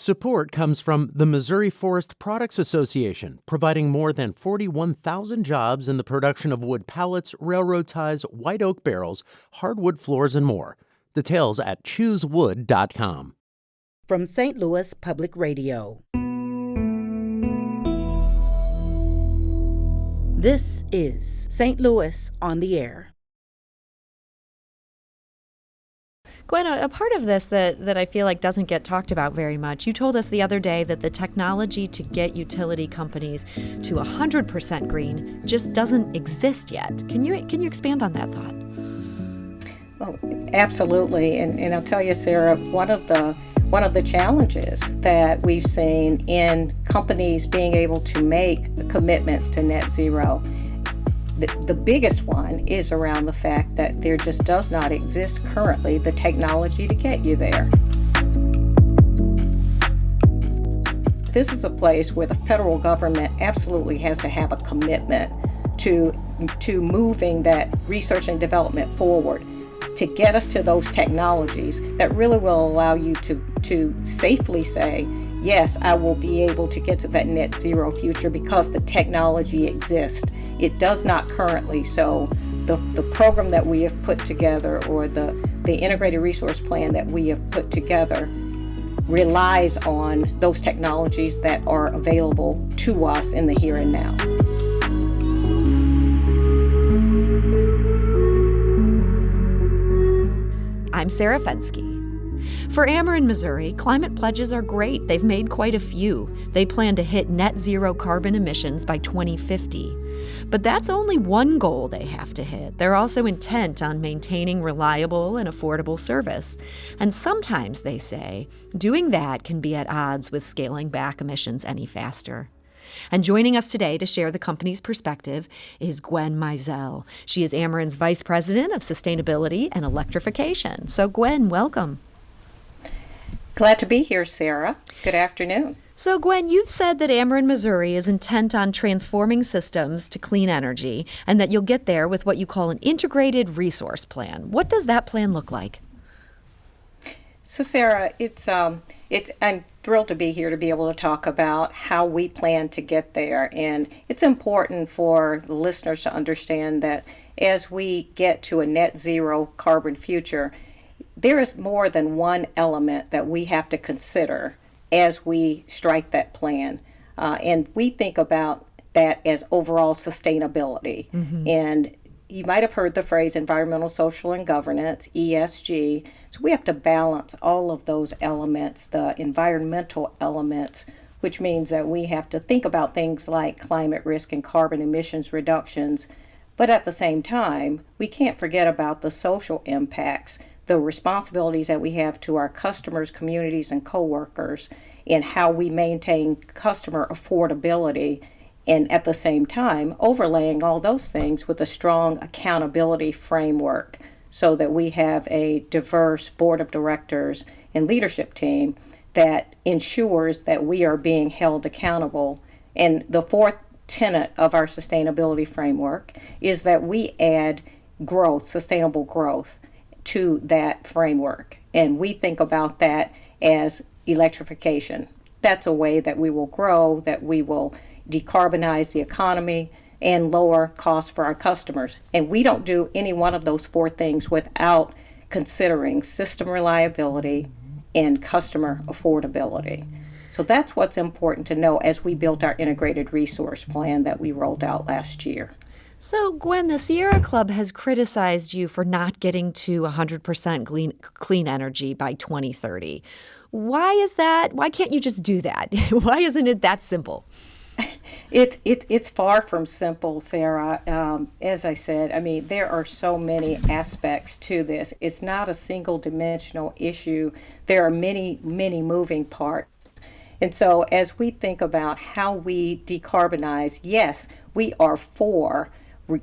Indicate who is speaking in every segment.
Speaker 1: Support comes from the Missouri Forest Products Association, providing more than 41,000 jobs in the production of wood pallets, railroad ties, white oak barrels, hardwood floors, and more. Details at choosewood.com.
Speaker 2: From St. Louis Public Radio. This is St. Louis on the Air.
Speaker 3: Gwen, a part of this that I feel like doesn't get talked about very much, you told us the other day that the technology to get utility companies to 100% green just doesn't exist yet. Can you expand on that thought?
Speaker 4: Well, absolutely, and I'll tell you, Sarah, one of the challenges that we've seen in companies being able to make commitments to net zero, the biggest one is around the fact that there just does not exist currently the technology to get you there. This is a place where the federal government absolutely has to have a commitment to moving that research and development forward to get us to those technologies that really will allow you to safely say, yes, I will be able to get to that net zero future because the technology exists. It does not currently. So the program that we have put together, or the integrated resource plan that we have put together, relies on those technologies that are available to us in the here and now.
Speaker 3: I'm Sarah Fensky. For Ameren Missouri, climate pledges are great. They've made quite a few. They plan to hit net zero carbon emissions by 2050. But that's only one goal they have to hit. They're also intent on maintaining reliable and affordable service. And sometimes, they say, doing that can be at odds with scaling back emissions any faster. And joining us today to share the company's perspective is Gwen Mizell. She is Ameren's Vice President of Sustainability and Electrification. So Gwen, welcome.
Speaker 4: Glad to be here, Sarah. Good afternoon.
Speaker 3: So Gwen, you've said that Ameren Missouri is intent on transforming systems to clean energy and that you'll get there with what you call an integrated resource plan. What does that plan look like?
Speaker 4: So Sarah, I'm thrilled to be here to be able to talk about how we plan to get there. And it's important for the listeners to understand that as we get to a net zero carbon future, there is more than one element that we have to consider as we strike that plan. And we think about that as overall sustainability. Mm-hmm. And you might have heard the phrase environmental, social, and governance, ESG. So we have to balance all of those elements, the environmental elements, which means that we have to think about things like climate risk and carbon emissions reductions. But at the same time, we can't forget about the social impacts, the responsibilities that we have to our customers, communities, and coworkers, and how we maintain customer affordability, and at the same time overlaying all those things with a strong accountability framework so that we have a diverse board of directors and leadership team that ensures that we are being held accountable. And the fourth tenet of our sustainability framework is that we add growth, sustainable growth, to that framework. And we think about that as electrification. That's a way that we will grow, that we will decarbonize the economy and lower costs for our customers. And we don't do any one of those four things without considering system reliability and customer affordability. So that's what's important to know as we built our integrated resource plan that we rolled out last year.
Speaker 3: So, Gwen, the Sierra Club has criticized you for not getting to 100% clean energy by 2030. Why is that? Why can't you just do that? Why isn't it that simple?
Speaker 4: It's far from simple, Sarah. As I said, I mean, there are so many aspects to this. It's not a single dimensional issue. There are many, many moving parts. And so as we think about how we decarbonize, yes, we are for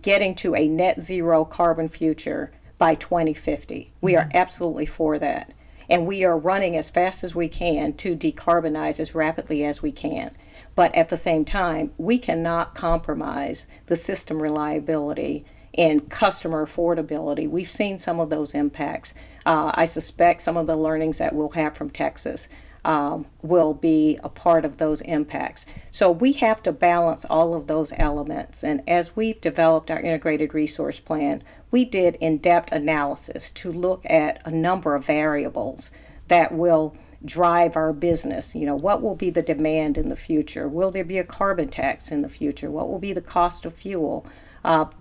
Speaker 4: getting to a net zero carbon future by 2050. We are absolutely for that. And we are running as fast as we can to decarbonize as rapidly as we can. But at the same time, we cannot compromise the system reliability and customer affordability. We've seen some of those impacts. I suspect some of the learnings that we'll have from Texas. will be a part of those impacts. So we have to balance all of those elements. And as we've developed our integrated resource plan, we did in-depth analysis to look at a number of variables that will drive our business. What will be the demand in the future? Will there be a carbon tax in the future? What will be the cost of fuel?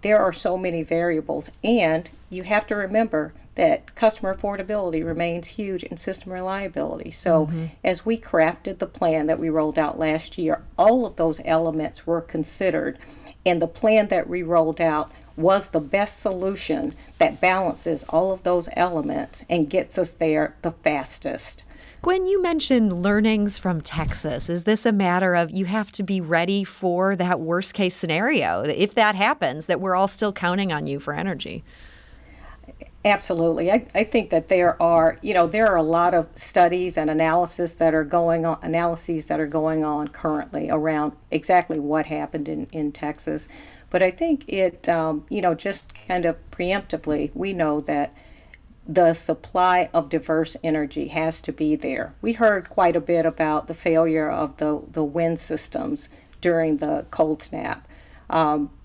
Speaker 4: There are so many variables, and you have to remember that customer affordability remains huge in system reliability. So as we crafted the plan that we rolled out last year, all of those elements were considered, and the plan that we rolled out was the best solution that balances all of those elements and gets us there the fastest.
Speaker 3: Gwen, you mentioned learnings from Texas. Is this a matter of you have to be ready for that worst case scenario? If that happens, that we're all still counting on you for energy?
Speaker 4: Absolutely. I think that there are a lot of studies and analyses that are going on currently around exactly what happened in Texas. But I think it, just kind of preemptively, we know that the supply of diverse energy has to be there. We heard quite a bit about the failure of the wind systems during the cold snap.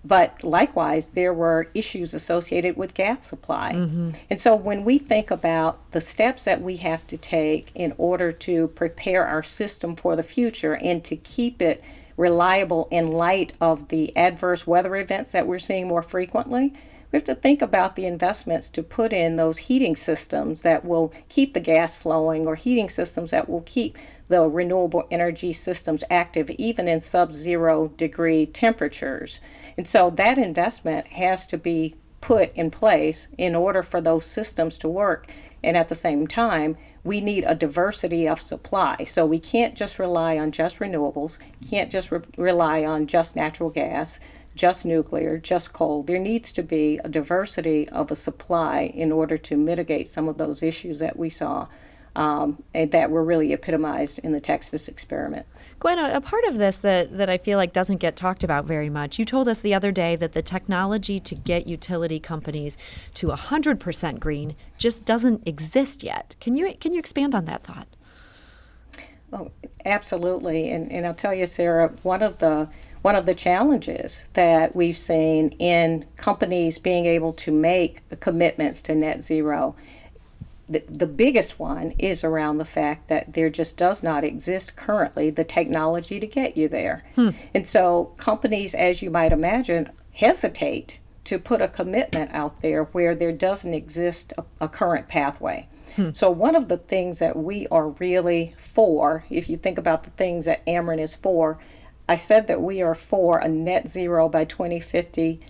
Speaker 4: But likewise, there were issues associated with gas supply. And so when we think about the steps that we have to take in order to prepare our system for the future and to keep it reliable in light of the adverse weather events that we're seeing more frequently, we have to think about the investments to put in those heating systems that will keep the gas flowing, or heating systems that will keep the renewable energy systems active even in sub-zero degree temperatures. And so that investment has to be put in place in order for those systems to work. And at the same time, we need a diversity of supply. So we can't just rely on just renewables, can't just rely on just natural gas, just nuclear, just coal. There needs to be a diversity of a supply in order to mitigate some of those issues that we saw and that were really epitomized in the Texas experiment.
Speaker 3: Gwen, a part of this that I feel like doesn't get talked about very much, you told us the other day that the technology to get utility companies to 100% green just doesn't exist yet. Can you expand on that thought?
Speaker 4: Oh, absolutely. And I'll tell you, Sarah, one of the challenges that we've seen in companies being able to make commitments to net zero, the biggest one is around the fact that there just does not exist currently the technology to get you there. And so companies, as you might imagine, hesitate to put a commitment out there where there doesn't exist a current pathway. So one of the things that we are really for, if you think about the things that Ameren is for, I said that we are for a net zero by 2050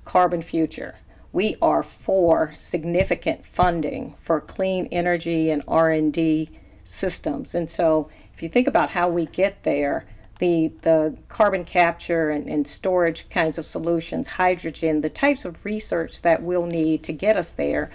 Speaker 4: carbon future. We are for significant funding for clean energy and R&D systems. And so if you think about how we get there, the carbon capture and storage kinds of solutions, hydrogen, the types of research that we'll need to get us there,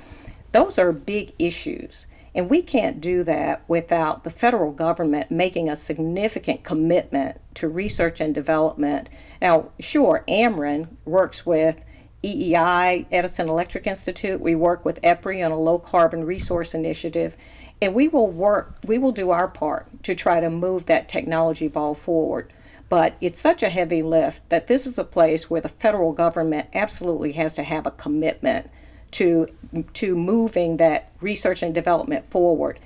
Speaker 4: those are big issues. And we can't do that without the federal government making a significant commitment to research and development. Now, sure, Ameren works with EEI, Edison Electric Institute. We work with EPRI on a low carbon resource initiative. And we will do our part to try to move that technology ball forward. But it's such a heavy lift that this is a place where the federal government absolutely has to have a commitment to moving that research and development forward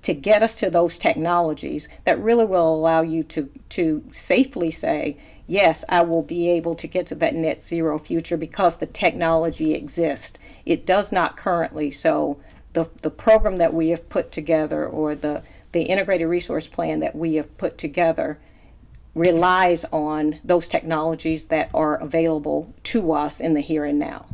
Speaker 4: to get us to those technologies that really will allow you to safely say, yes, I will be able to get to that net zero future because the technology exists. It does not currently. So the program that we have put together, or the integrated resource plan that we have put together, relies on those technologies that are available to us in the here and now.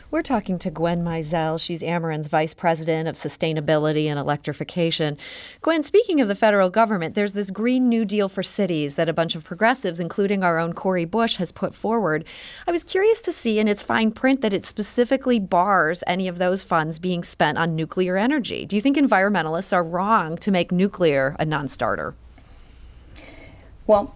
Speaker 3: We're talking to Gwen Mizell. She's Ameren's Vice President of Sustainability and Electrification. Gwen, speaking of the federal government, there's this Green New Deal for cities that a bunch of progressives, including our own Cori Bush, has put forward. I was curious to see in its fine print that it specifically bars any of those funds being spent on nuclear energy. Do you think environmentalists are wrong to make nuclear a non-starter?
Speaker 4: Well,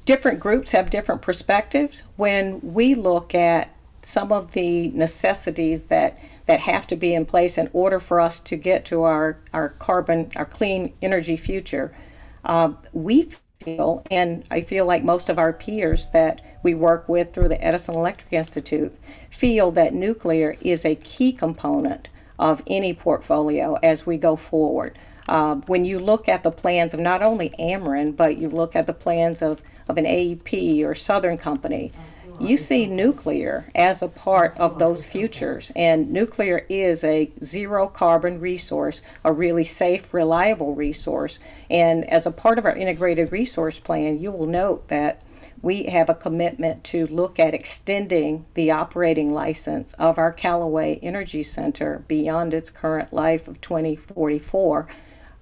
Speaker 4: different groups have different perspectives. When we look at some of the necessities that that have to be in place in order for us to get to our clean energy future. We feel, and I feel like most of our peers that we work with through the Edison Electric Institute, feel that nuclear is a key component of any portfolio as we go forward. When you look at the plans of not only Ameren, but you look at the plans of an AEP or Southern Company, you see nuclear as a part of those futures. And nuclear is a zero carbon resource, a really safe, reliable resource. And as a part of our integrated resource plan, you will note that we have a commitment to look at extending the operating license of our Callaway Energy Center beyond its current life of 2044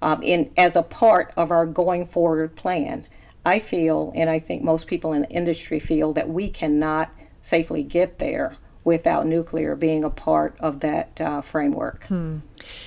Speaker 4: as a part of our going forward plan. I feel, and I think most people in the industry feel, that we cannot safely get there without nuclear being a part of that framework.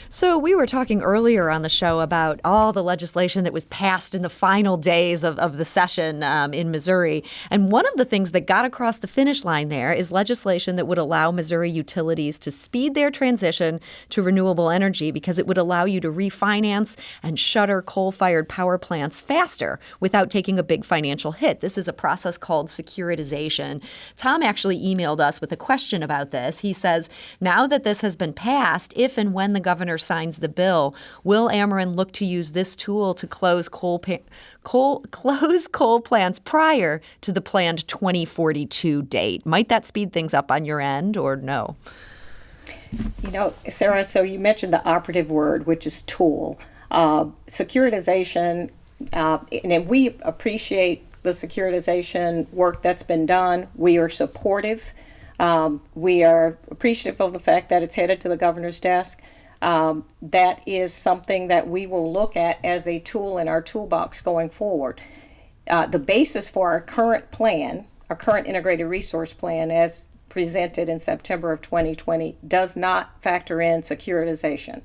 Speaker 3: So we were talking earlier on the show about all the legislation that was passed in the final days of the session in Missouri. And one of the things that got across the finish line there is legislation that would allow Missouri utilities to speed their transition to renewable energy because it would allow you to refinance and shutter coal-fired power plants faster without taking a big financial hit. This is a process called securitization. Tom actually emailed us with a question about this. He says, now that this has been passed, if and when the governor signs the bill, will Ameren look to use this tool to close coal plants prior to the planned 2042 date? Might that speed things up on your end, or no?
Speaker 4: You know, Sarah, so you mentioned the operative word, which is tool. Securitization, and we appreciate the securitization work that's been done. We are supportive. We are appreciative of the fact that it's headed to the governor's desk. That is something that we will look at as a tool in our toolbox going forward. The basis for our current plan, our current integrated resource plan as presented in September of 2020, does not factor in securitization.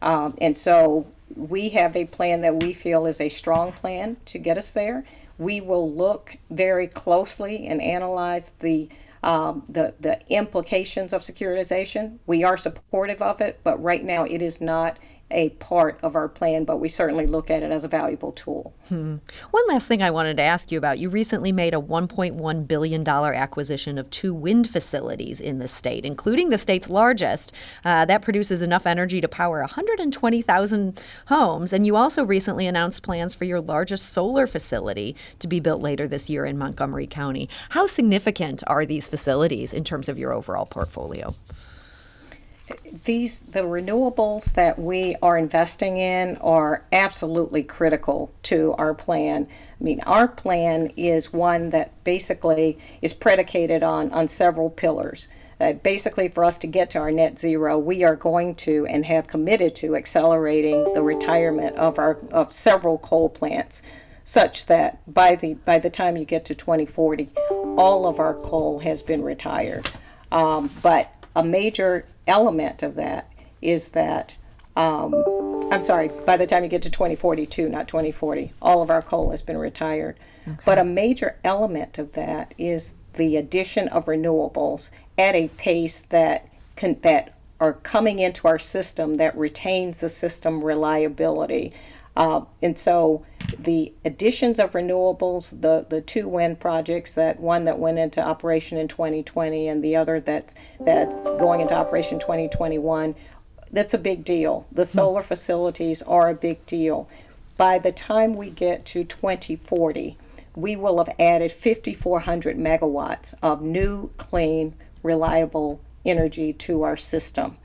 Speaker 4: And so we have a plan that we feel is a strong plan to get us there. We will look very closely and analyze the implications of securitization. We are supportive of it, but right now it is not a part of our plan, but we certainly look at it as a valuable tool.
Speaker 3: One last thing I wanted to ask you about. You recently made a $1.1 billion acquisition of 2 wind facilities in the state, including the state's largest. That produces enough energy to power 120,000 homes. And you also recently announced plans for your largest solar facility to be built later this year in Montgomery County. How significant are these facilities in terms of your overall portfolio?
Speaker 4: The renewables that we are investing in are absolutely critical to our plan. I mean, our plan is one that basically is predicated on several pillars. Basically, for us to get to our net zero, we are going to and have committed to accelerating the retirement of several coal plants, such that by the time you get to 2040, all of our coal has been retired. But a major element of that is that, by the time you get to 2042, not 2040, all of our coal has been retired. Okay. But a major element of that is the addition of renewables at a pace that are coming into our system that retains the system reliability. And so the additions of renewables, the 2 wind projects, one that went into operation in 2020 and the other that's going into operation 2021, that's a big deal. The solar facilities are a big deal. By the time we get to 2040, we will have added 5,400 megawatts of new, clean, reliable energy to our system.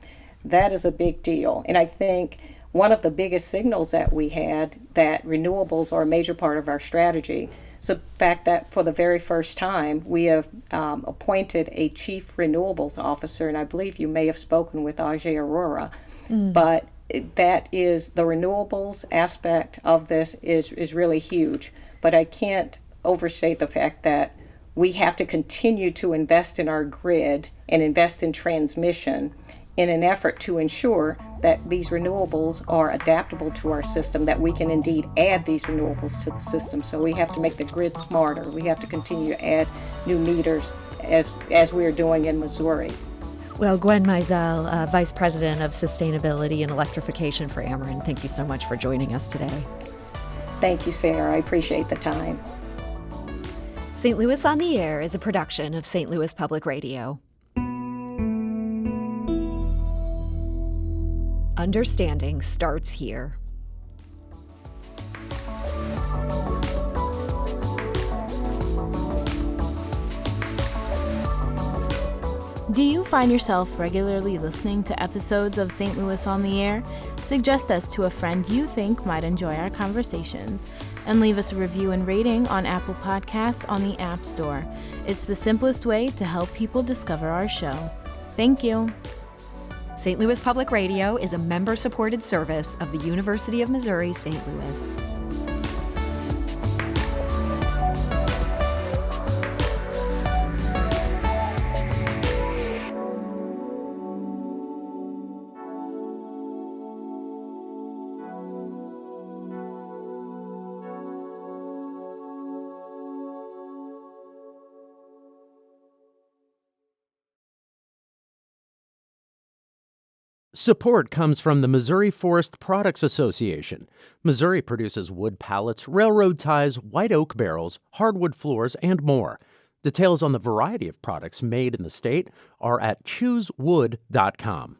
Speaker 4: That is a big deal. And I think one of the biggest signals that we had that renewables are a major part of our strategy is the fact that for the very first time we have appointed a chief renewables officer, and I believe you may have spoken with Ajay Arora, but that is the renewables aspect of this is really huge. But I can't overstate the fact that we have to continue to invest in our grid and invest in transmission in an effort to ensure that these renewables are adaptable to our system, that we can indeed add these renewables to the system. So we have to make the grid smarter. We have to continue to add new meters as we are doing in Missouri.
Speaker 3: Well, Gwen Mizell, Vice President of Sustainability and Electrification for Ameren, thank you so much for joining us today.
Speaker 4: Thank you, Sarah. I appreciate the time.
Speaker 3: St. Louis on the Air is a production of St. Louis Public Radio. Understanding starts here.
Speaker 5: Do you find yourself regularly listening to episodes of St. Louis on the Air? Suggest us to a friend you think might enjoy our conversations, and leave us a review and rating on Apple Podcasts on the App Store. It's the simplest way to help people discover our show. Thank you.
Speaker 3: St. Louis Public Radio is a member-supported service of the University of Missouri, St. Louis.
Speaker 1: Support comes from the Missouri Forest Products Association. Missouri produces wood pallets, railroad ties, white oak barrels, hardwood floors, and more. Details on the variety of products made in the state are at choosewood.com.